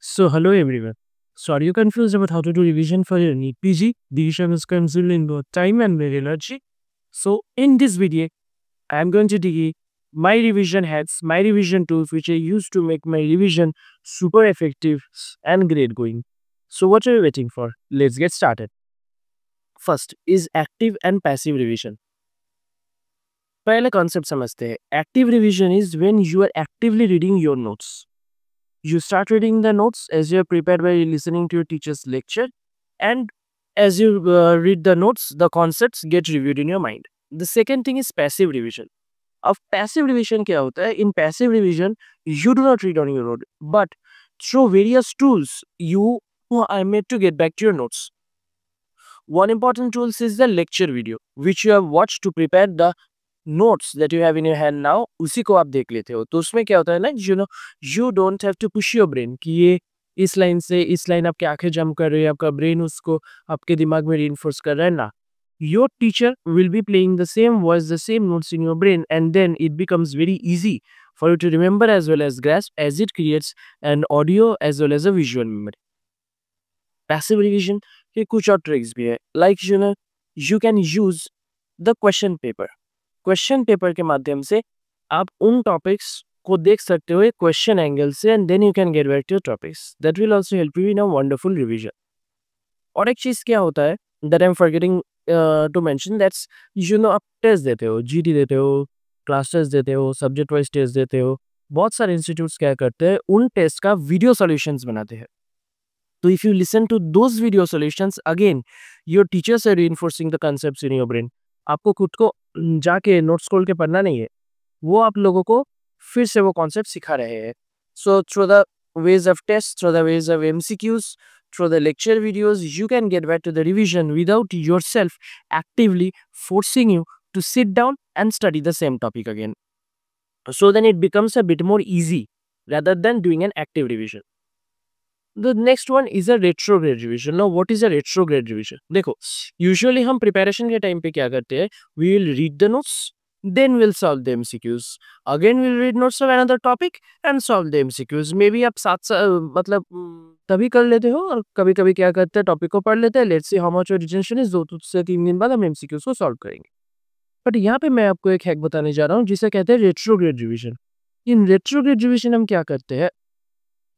So, hello everyone. So, are you confused about how to do revision for your NEET PG? The revision is consuming both time and very energy. So, in this video, I am going to dig my revision hacks, my revision tools, which I use to make my revision super effective and great going. So, what are you waiting for? Let's get started. First is active and passive revision. पहले concept समझते हैं. Active revision is when you are actively reading your notes. You start reading the notes as you are prepared by listening to your teacher's lecture, and as you read the notes, the concepts get reviewed in your mind. The second thing is passive revision. Of passive revision क्या होता है? In passive revision, you do not read on your own, but through various tools, you are made to get back to your notes. One important tool is the lecture video, which you have watched to prepare the notes that you have in your hand now. उसी को आप देख लेते हो. तो उसमें क्या होता है ना, you don't have to push your brain कि ये इस लाइन से इस लाइन आपकी आंखें जंप कर रही है, आपका ब्रेन उसको आपके दिमाग में reinforce कर रहा है ना. Your teacher will be playing the same voice, the same notes in your brain, and then it becomes very easy for you to remember as well as grasp, as it creates an audio as well as a visual memory. Passive revision के कुछ और tricks भी है. Like you can use the question paper. Question paper के माध्यम से आप उन टॉपिक्स को देख सकते हो एक क्वेश्चन एंगल से, and then you can get back to your topics. That will also help you in a wonderful revision. और एक चीज क्या होता है that I am forgetting to mention, that's आप टेस्ट देते हो, जीटी देते हो, क्लास टेस्ट देते हो, सब्जेक्ट वाइज टेस्ट देते हो. बहुत सारे इंस्टीट्यूट्स क्या करते हैं, उन टेस्ट का वीडियो सॉल्यूशंस बनाते हैं. तो if you listen to those video solutions, again your teachers are reinforcing the concepts in your brain. आपको खुद को जाके नोट्स खोल के पढ़ना नहीं है, वो आप लोगों को फिर से वो कॉन्सेप्ट सिखा रहे हैं. So through the ways of test, through the ways of MCQs, through the lecture videos, you can get back to the revision without yourself actively forcing you to sit down and study the same topic again. So then it becomes a bit more easy rather than doing an active revision. The next one is a retrograde revision. Now, what is a retrograde revision? देखो, usually हम preparation के time पे क्या करते हैं? We will read the notes, then we'll solve the MCQs. Again, we'll read notes of another topic and solve the MCQs. Maybe आप मतलब तभी कर लेते हो, और कभी-कभी क्या करते हैं, टॉपिक को पढ़ लेते हैं. Let's see how much your retention is. 2 से 3 दिन बाद हम MCQs को सॉल्व करेंगे. बट यहाँ पे मैं आपको एक हैक बताने जा रहा हूँ जिसे कहते हैं रेट्रोग्रेड रिविजन. इन रेट्रोग्रेड रिविजन हम क्या करते हैं,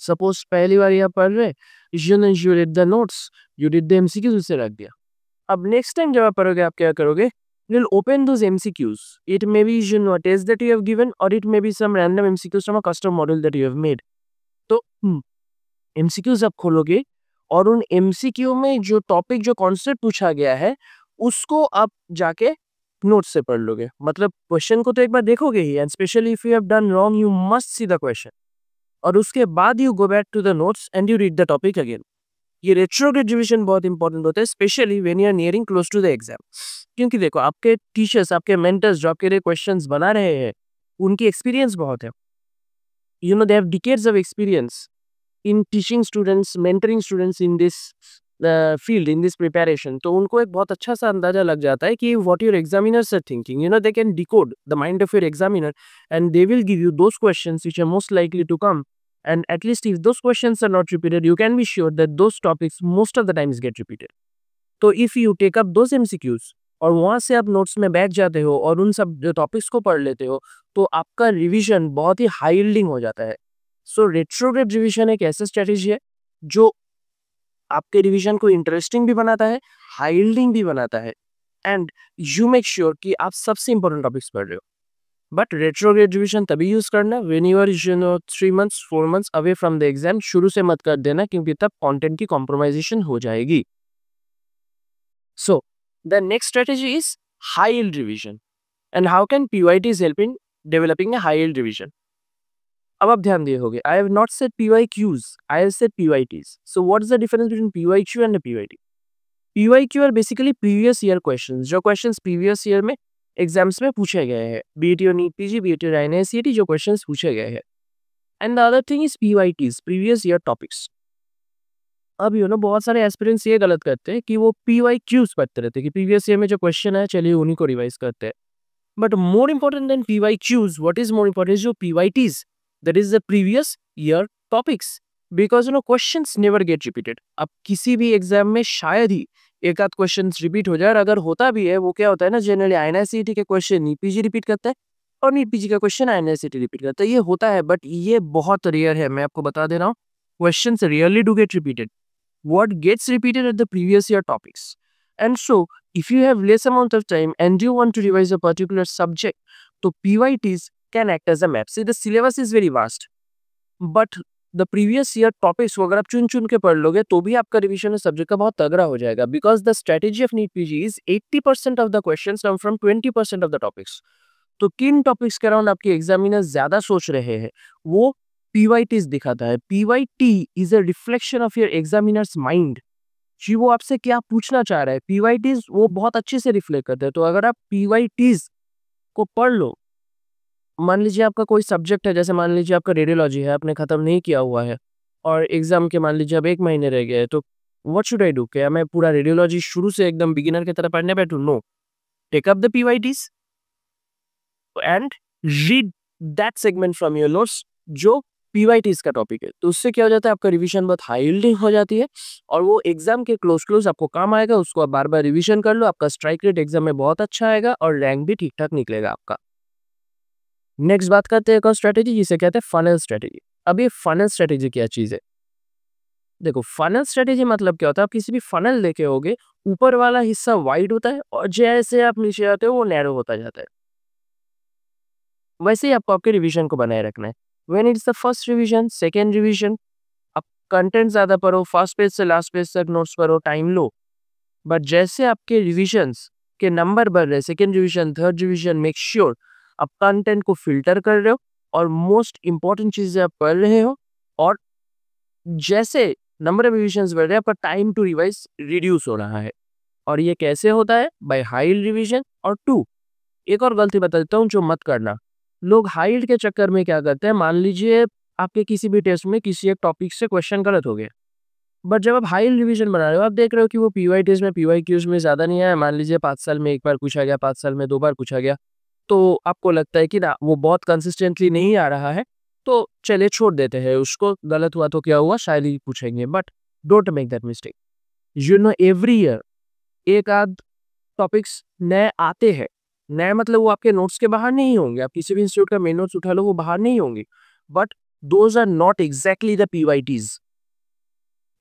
सपोज पहली बार यहाँ पढ़ रहे, you read the notes, you did the MCQs, उसे रख दिया. अब नेक्स्ट टाइम जब आप पढ़ोगे, आप क्या करोगे, you'll open those MCQs. It may be a test that you have given, or it may be some random MCQs from a custom model that you have made. तो MCQs आप खोलोगे और उन MCQ में जो टॉपिक, जो concept पूछा गया है, उसको आप जाके नोट से पढ़ लोगे. मतलब क्वेश्चन को तो एक बार देखोगे ही, and specially if you have done wrong, you must see the question, और उसके बाद you go back to the notes and you read the topic again. ये रेट्रोग्रेड रिविजन बहुत इंपॉर्टेंट होता है, specially when you are nearing close to the exam. क्योंकि देखो, आपके टीचर्स, आपके मेंटर्स जो आपके लिए क्वेश्चंस बना रहे हैं, उनकी एक्सपीरियंस बहुत है. They have decades of experience in teaching students, mentoring students in this field, in this preparation. तो उनको एक बहुत अच्छा सा अंदाजा लग जाता है कि what your examiners are thinking. They can decode the mind of your examiner, and they will give you those questions which are most likely to come. And at least if those questions are not repeated, you can be sure that those topics most of the times get repeated. तो if you take up those MCQs और वहाँ से आप notes में बैठ जाते हो और उन सब टॉपिक्स को पढ़ लेते हो, तो आपका रिवीजन बहुत ही हाई यील्डिंग हो जाता है. सो रेट्रोग्रेड रिवीजन एक ऐसा स्ट्रेटेजी है जो आपके रिवीजन को इंटरेस्टिंग भी बनाता है, हाई यील्डिंग भी बनाता है, एंड यू मेक श्योर कि आप सबसे इंपॉर्टेंट टॉपिक्स पढ़ रहे हो. बट रेट्रोग्रेड रिविजन तभी यूज करना when you are 3 months 4 months away from the exam. शुरू से मत कर देना, क्योंकि तब कंटेंट की कॉम्प्रोमाइजेशन हो जाएगी. So the next strategy is high yield revision. And how can PYTs help in developing a high yield revision? अब आप ध्यान दिए होगे, I have not said PYQs, I have said PYTs. So what is the difference between PYQ and PYT? PYQ are basically previous year questions, जो questions previous year में exams में पूछे गए हैं, BET और NEET PG, BET और INA-CET, जो questions पूछे गए हैं. And the other thing is PYTs, previous year topics. अब बहुत सारे एस्पिरेंट्स ये गलत करते हैं कि वो PYQs पढ़ते रहते हैं कि प्रीवियस ईयर में जो क्वेश्चन है, चलिए उन्हीं को रिवाइज करते हैं. But more important than PYQs, what is more important, जो PYTs, that is the previous year topics. Because questions never get repeated. अब किसी भी एग्जाम में शायद ही एक आध क्वेश्चन रिपीट हो जाए, और अगर होता भी है वो क्या होता है ना, जनरली INICET के क्वेश्चन नीट पीजी रिपीट करता है और नीट पीजी का क्वेश्चन INICET रिपीट करता है। ये होता है बट ये बहुत रेयर है, मैं आपको बता दे रहा हूँ। Questions rarely do get repeated. What gets repeated at the previous year topics. And so, if you have less amount of time and you want to revise a particular subject, so PYTs can act as a map. See, the syllabus is very vast, but the previous year topics को अगर आप चुन चुन के पढ़ लोगे तो भी आपका रिविजन सब्जेक्ट का बहुत तगड़ा हो जाएगा, because the strategy of NEET PG is 80% of the questions come from 20% of the topics. तो किन टॉपिक्स के अराउंड आपके एग्जामिनर ज्यादा सोच रहे हैं वो PYTs दिखाता है। PYT is a reflection of your examiner's mind, जी वो आपसे क्या पूछना चाह रहा है। PYTs वो बहुत अच्छे से रिफ्लेक्ट करते हैं। तो अगर आप PYTs को पढ़ लो, मान लीजिए आपका कोई सब्जेक्ट है, जैसे मान लीजिए आपका रेडियोलॉजी है, आपने खत्म नहीं किया हुआ है और एग्जाम के मान लीजिए अब 1 महीने रह गए, तो व्हाट शुड आई डू? क्या मैं पूरा रेडियोलॉजी शुरू से एकदम बिगिनर की तरह पढ़ने बैठूं? No, take up the PYTs and read that segment from your notes जो PYTs का टॉपिक है। तो उससे क्या हो जाता है, आपका रिवीजन बहुत हाई यील्डिंग हो जाती है और वो एग्जाम के क्लोज आपको काम आएगा। उसको आप बार बार रिवीजन कर लो, आपका स्ट्राइक रेट एग्जाम में बहुत अच्छा आएगा और रैंक भी ठीक ठाक निकलेगा आपका। नेक्स्ट बात करते हैं एक और स्ट्रेटेजी जिसे कहते हैं फनल स्ट्रेटेजी। अब ये फनल स्ट्रेटेजी क्या चीज है? देखो, फनल स्ट्रेटेजी मतलब क्या होता है, आप किसी भी फनल देखे होगे, ऊपर वाला हिस्सा वाइड होता है और जैसे आप नीचे आते हो वो नैरो होता जाता है। वैसे ही आपको आपके रिवीजन को बनाए रखना है। When it's the first revision, second revision, आप कंटेंट ज्यादा पढ़ो, फर्स्ट पेज से लास्ट पेज तक नोट्स पढ़ो, टाइम लो। बट जैसे आपके रिविजन्स के नंबर बढ़ रहे, second revision, third revision, make sure आप कंटेंट को फिल्टर कर रहे हो और मोस्ट इंपॉर्टेंट चीजें आप पढ़ रहे हो। और जैसे नंबर ऑफ रिविजन्स बढ़ रहे हैं, आपका टाइम टू रिवाइज रिड्यूस हो रहा है। और ये कैसे होता है? By high revision. और 2, एक और गलती बता देता हूँ जो मत करना। लोग हाइट के चक्कर में क्या करते हैं, मान लीजिए आपके किसी भी टेस्ट में किसी एक टॉपिक से क्वेश्चन गलत हो गया, बट जब आप हाई रिवीजन बना रहे हो, आप देख रहे हो कि वो PYTs में, PYQs में ज्यादा नहीं आया, मान लीजिए 5 साल में एक बार पूछा गया, 5 साल में 2 बार पूछा गया, तो आपको लगता है कि ना वो बहुत कंसिस्टेंटली नहीं आ रहा है, तो चलिए छोड़ देते हैं उसको, गलत हुआ तो क्या हुआ, शायद ही पूछेंगे। But don't make that mistake. Every year एक आध टॉपिक्स नए आते हैं। नए मतलब वो आपके नोट्स के बाहर नहीं होंगे, आप किसी भी इंस्टीट्यूट का मेन नोट्स उठा लो वो बाहर नहीं होंगे, but those are not exactly the PYTs।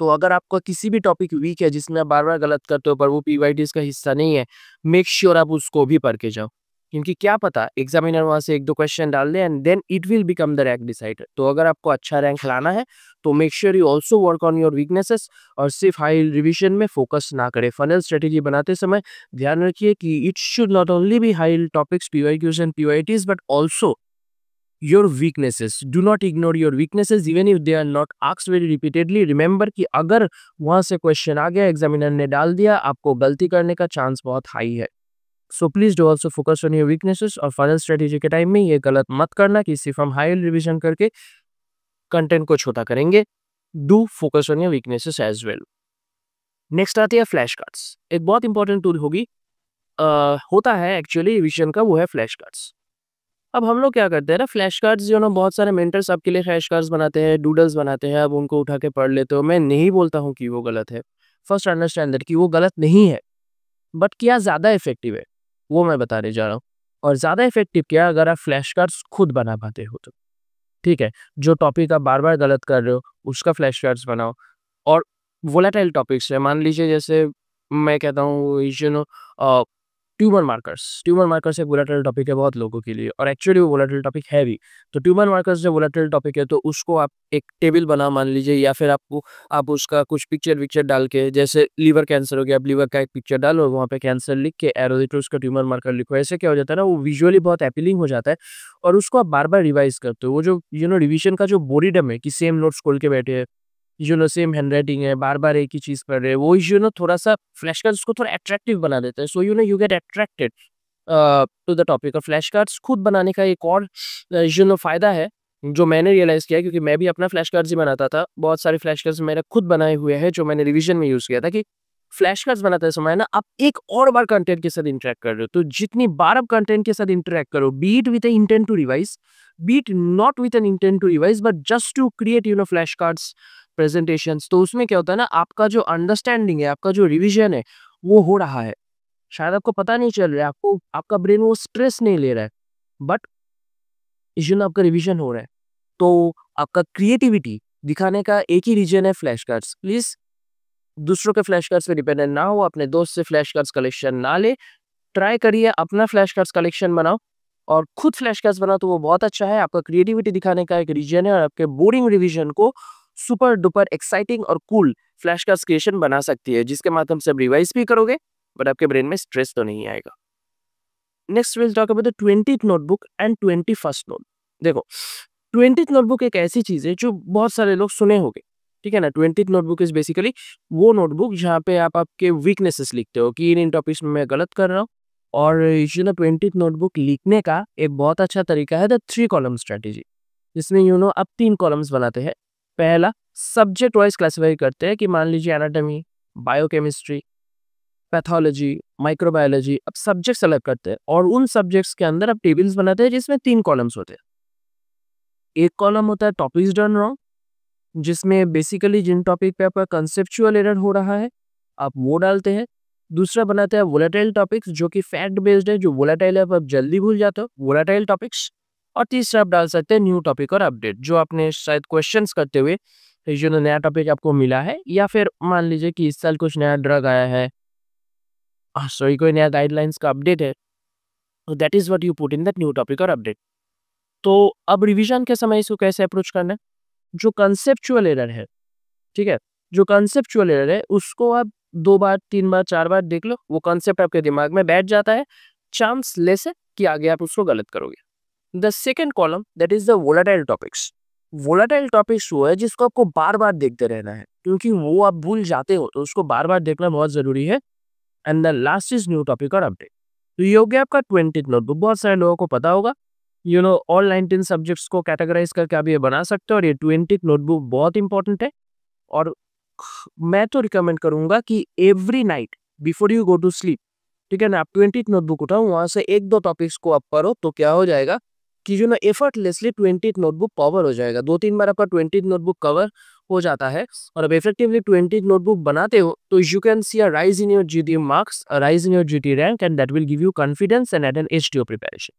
तो अगर आपका किसी भी टॉपिक वीक है जिसमें आप बार बार गलत करते हो पर वो PYTs का हिस्सा नहीं है, मेक श्योर आप उसको भी पढ़ के जाओ, क्योंकि क्या पता एग्जामिनर वहां से 1-2 क्वेश्चन डाल दे and then it will become the rank decider. तो अगर आपको अच्छा रैंक लाना है तो make sure you also work on your weaknesses और सिर्फ हाई रिविजन में फोकस ना करें। फनल स्ट्रेटेजी बनाते समय ध्यान रखिए कि it should not only be high topics PYQs and PYTs but also your weaknesses. Do not ignore your weaknesses even if they are not asked very repeatedly. Remember कि अगर वहां से क्वेश्चन आ गया, एग्जामिनर ने डाल दिया, आपको गलती करने का चांस बहुत हाई है। So please do also focus on your weaknesses. और फाइनल स्ट्रेटेजी के टाइम में ये गलत मत करना कि सिर्फ हम हाई रिविजन करके कंटेंट को छोटा करेंगे। Do focus on your weaknesses as well. Next आती है फ्लैश कार्ड्स। एक बहुत इंपॉर्टेंट टूल होगी होता है एक्चुअली रिविजन का, वो है फ्लैश कार्ड्स। अब हम लोग क्या करते हैं ना, फ्लैश कार्ड्स जो ना, बहुत सारे मेंटर्स आपके लिए फ्लैश कार्ड्स बनाते हैं, डूडल्स बनाते हैं, अब उनको उठा के पढ़ लेते हो। मैं नहीं बोलता हूँ कि वो गलत है, फर्स्ट अंडरस्टैंड दैट कि वो गलत नहीं है, बट क्या ज़्यादा इफेक्टिव है वो मैं बताने जा रहा हूँ। और ज़्यादा इफेक्टिव क्या, अगर आप फ्लैश कार्ड्स खुद बना पाते हो तो ठीक है। जो टॉपिक आप बार बार गलत कर रहे हो उसका फ्लैश कार्ड्स बनाओ। और वोलेटाइल टॉपिक्स है, मान लीजिए जैसे मैं कहता हूँ ट्यूमर मार्कर्स एक वोलेटाइल टॉपिक है बहुत लोगों के लिए, और एक्चुअली वो वोलेटाइल टॉपिक है भी। तो ट्यूमर मार्कर्स जो वोलेटाइल टॉपिक है, तो उसको आप एक टेबल बना मान लीजिए, या फिर आप उसका कुछ पिक्चर डाल के, जैसे लीवर कैंसर हो गया, आप लीवर का एक पिक्चर डालो, वहाँ पे कैंसर लिख के एरो देते उसका ट्यूमर मार्कर लिखो। ऐसे क्या हो जाता है ना, वो विजुअली बहुत अपीलिंग हो जाता है और उसको आप बार बार रिवाइज करते हो। वो जो रिविजन का जो बोरिडम है कि सेम नोट्स खोल के बैठे हैं, सेम हैंडराइटिंग है, बार बार एक ही चीज पढ़ रहे हैं, वो थोड़ा सा फ्लैश कार्ड्स को थोड़ा अट्रैक्टिव बना देता है। So you get attracted to the topic. और फ्लैश कार्ड्स खुद बनाने का एक और फायदा है जो मैंने रियलाइज किया, क्योंकि मैं भी अपना फ्लैश कार्ड्स ही बनाता था। बहुत सारे फ्लैश कार्ड्स मैंने खुद बनाए हुए हैं जो मैंने रिवीजन में यूज किया था। कि फ्लैश कार्ड्स बनाते समय ना, आप एक और बार कंटेंट के साथ इंटरेक्ट कर रहे हो, तो जितनी बार आप कंटेंट के साथ इंटरेक्ट करो, be it with intent to revise, be it not with an intent to revise, but just to create flash cards, presentations, तो उसमें क्या होता है ना, आपका जो अंडरस्टैंडिंग है, आपका जो रिवीजन है, वो हो रहा है। शायद आपको पता नहीं चल रहा है, आपको आपका ब्रेन वो स्ट्रेस नहीं ले रहा है, बट इस आपका रिवीजन हो रहा है। तो आपका क्रिएटिविटी दिखाने का एक ही रीजन है, फ्लैश कार्ड्स। प्लीज दूसरों के फ्लैश कार्ड्स पे डिपेंडेंट ना हो, अपने दोस्त से फ्लैश कार्ड्स कलेक्शन ना ले, ट्राई करिए अपना फ्लैश कार्ड्स कलेक्शन बनाओ और खुद फ्लैश कार्ड्स बनाओ, तो वो बहुत अच्छा है। आपका क्रिएटिविटी दिखाने का एक रीजन है और आपके बोरिंग रिवीजन को सुपर डुपर एक्साइटिंग और कूल फ्लैश कार्ड्स क्रिएशन बना सकती है, जिसके माध्यम से आप रिवाइज भी करोगे बट आपके ब्रेन में स्ट्रेस तो नहीं आएगा। Next will talk about the 20th notebook and 21st note. देखो, 20th नोटबुक एक ऐसी चीज है जो बहुत सारे लोग सुने होंगे, ठीक है ना। 20th नोटबुक इज बेसिकली वो नोटबुक जहाँ पे आप आपके वीकनेसेस लिखते हो कि इन टॉपिक्स में मैं गलत कर रहा हूँ। और यू नो 20th नोटबुक लिखने का एक बहुत अच्छा तरीका है द 3 कॉलम स्ट्रेटेजी, जिसमें आप 3 कॉलम्स बनाते हैं। पहला, सब्जेक्ट वाइज क्लासिफाई करते हैं कि मान लीजिए एनाटॉमी, बायोकेमिस्ट्री, पैथोलॉजी, माइक्रोबायोलॉजी, अब सब्जेक्ट्स अलग करते हैं और उन सब्जेक्ट्स के अंदर आप टेबल्स बनाते हैं जिसमें 3 कॉलम्स होते हैं। एक कॉलम होता है टॉपिक्स डन रॉन्ग, जिसमें बेसिकली जिन टॉपिक पे आपका कंसेप्चुअल एरर हो रहा है आप वो डालते हैं। दूसरा बनाते हैं वोलेटाइल टॉपिक्स, जो कि फैक्ट बेस्ड है, जो वोलेटाइल है आप जल्दी भूल जाते हो, वोलेटाइल टॉपिक्स। और तीसरा आप डाल सकते हैं न्यू टॉपिक और अपडेट, जो आपने शायद क्वेश्चंस करते हुए जो नया टॉपिक आपको मिला है, या फिर मान लीजिए कि इस साल कुछ नया ड्रग आया है, सॉरी कोई नया गाइडलाइंस का अपडेट है, तो that is what you put in that new topic और अपडेट। तो अब रिवीजन के समय इसको कैसे अप्रोच करना है, जो कंसेप्चुअल एरर है, ठीक है, जो कंसेप्चुअल एरर है उसको आप 2 बार 3 बार 4 बार देख लो, वो कंसेप्ट आपके दिमाग में बैठ जाता है, चांस लेस है कि आगे आप उसको गलत करोगे। The second column that is the volatile topics. Volatile topics वो है जिसको आपको बार बार देखते रहना है, क्योंकि वो आप भूल जाते हो, तो उसको बार बार देखना बहुत जरूरी है। And the last is new topic और अपडेट। तो ये हो गया आपका 20th नोटबुक। बहुत सारे लोगों को पता होगा, ऑल 19 सब्जेक्ट्स को कैटेगराइज करके आप ये बना सकते हो, और ये 20th नोटबुक बहुत इंपॉर्टेंट है। और मैं तो रिकमेंड करूंगा कि every night before you go to sleep, ठीक है ना, आप 20th नोटबुक उठाओ, वहां से 1-2 टॉपिक्स को आप पढ़ो, तो क्या हो जाएगा कि एफर्टलेसली 20th नोटबुक कवर हो जाएगा। 2-3 बार आपका 20th नोटबुक कवर हो जाता है और अब इफेक्टिवली 20th नोटबुक बनाते हो, तो you can see a rise in your GT marks, a rise in your GT rank, and that will give you confidence and an edge to your preparation.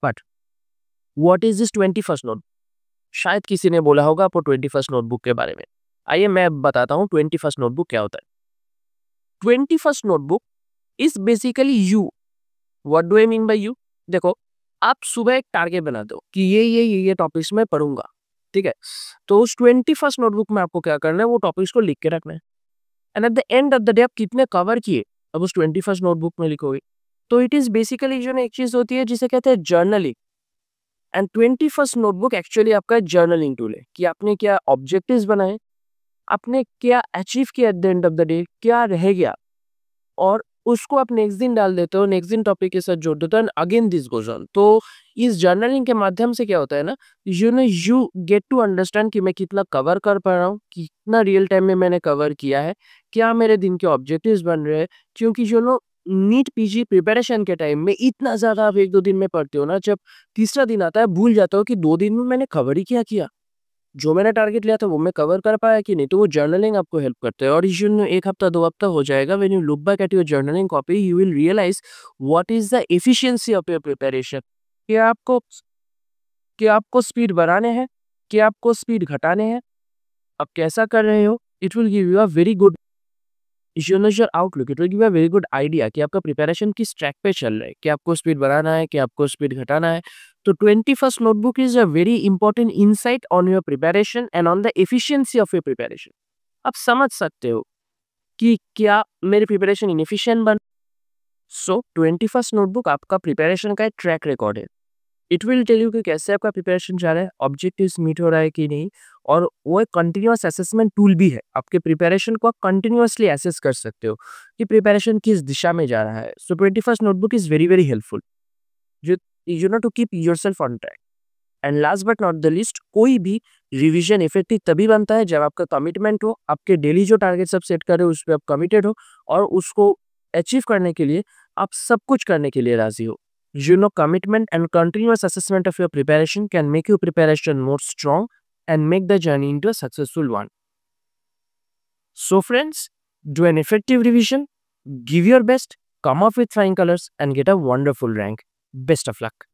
But what is this 21st notebook? शायद किसी ने बोला होगा आपको 21st notebook के बारे में। आइए मैं बताता हूँ 21st नोटबुक क्या होता है। 21st notebook is basically you. What do I mean by you? देखो, आप सुबह एक टारगेट बनाते हो कि ये टॉपिक्स में पढ़ूंगा, ठीक है। तो उस 21st नोटबुक में आपको क्या करना है, वो टॉपिक्स को लिख के रखना है। And at the end of the day आप कितने कवर किए, अब उस 21st नोटबुक में लिखोगे। तो इट इज बेसिकली एक चीज होती है जिसे कहते हैं journaling. And 21st notebook actually आपका जर्नलिंग टूल है कि आपने क्या ऑब्जेक्टिव्स बनाए, आपने क्या अचीव किया at the end of the day, क्या रह गया, और उसको आप नेक्स्ट दिन डाल देते हो, नेक्स्ट दिन टॉपिक के साथ जोड़ देते हो, and again this goes on. तो इस जर्नलिंग के माध्यम से क्या होता है ना, यू गेट टू अंडरस्टैंड कि मैं कितना कवर कर पा रहा हूँ, कितना रियल टाइम में मैंने कवर किया है, क्या मेरे दिन के ऑब्जेक्टिव्स बन रहे हैं। क्योंकि नीट पीजी प्रिपरेशन के टाइम में इतना ज्यादा आप 1-2 दिन में पढ़ते हो ना, जब तीसरा दिन आता है भूल जाता हो कि 2 दिन में मैंने कवर ही क्या किया, जो मैंने टारगेट लिया था वो मैं कवर कर पाया कि नहीं। तो वो जर्नलिंग आपको हेल्प करते हैं, और एक हफ्ता 2 हफ्ता हो जाएगा, when you look back at your journaling copy you will realise what is the efficiency of your preparation. कि आपको स्पीड बढ़ाने हैं, कि आपको स्पीड घटाने हैं, आप कैसा कर रहे हो। It will give you a very good your outlook, it will give a very good idea कि आपका प्रिपरेशन किस ट्रैक पे चल रहा है, कि आपको स्पीड बढ़ाना है, कि आपको स्पीड घटाना है। तो 21st notebook is a very important insight on your preparation and on the efficiency of your preparation. आप समझ सकते हो कि क्या मेरी प्रिपरेशन इनएफिशिएंट बन। सो 21st नोटबुक आपका प्रिपरेशन का एक ट्रैक रिकॉर्ड है। इट विल टेल यू कि कैसे आपका प्रिपरेशन जा रहा है, ऑब्जेक्टिव्स मीट हो रहा है कि नहीं। और वो एक कंटिन्यूअस असेसमेंट टूल भी है, आपके प्रिपरेशन को आप कंटिन्यूअसली असेस कर सकते हो कि प्रिपरेशन किस दिशा में जा रहा है। So 21st notebook is very very helpful to keep yourself on track. And last but not the least, कोई भी रिवीजन इफेक्टिव तभी बनता है जब आपका कमिटमेंट हो, आपके डेली जो टारगेट्स आप सेट कर रहे हो उस पर आप कमिटेड हो, और उसको अचीव करने के लिए आप सब कुछ करने के लिए राजी हो। Commitment and continuous assessment of your preparation can make your preparation more strong and make the journey into a successful one. So friends, do an effective revision, give your best, come up with flying colors and get a wonderful rank. Best of luck.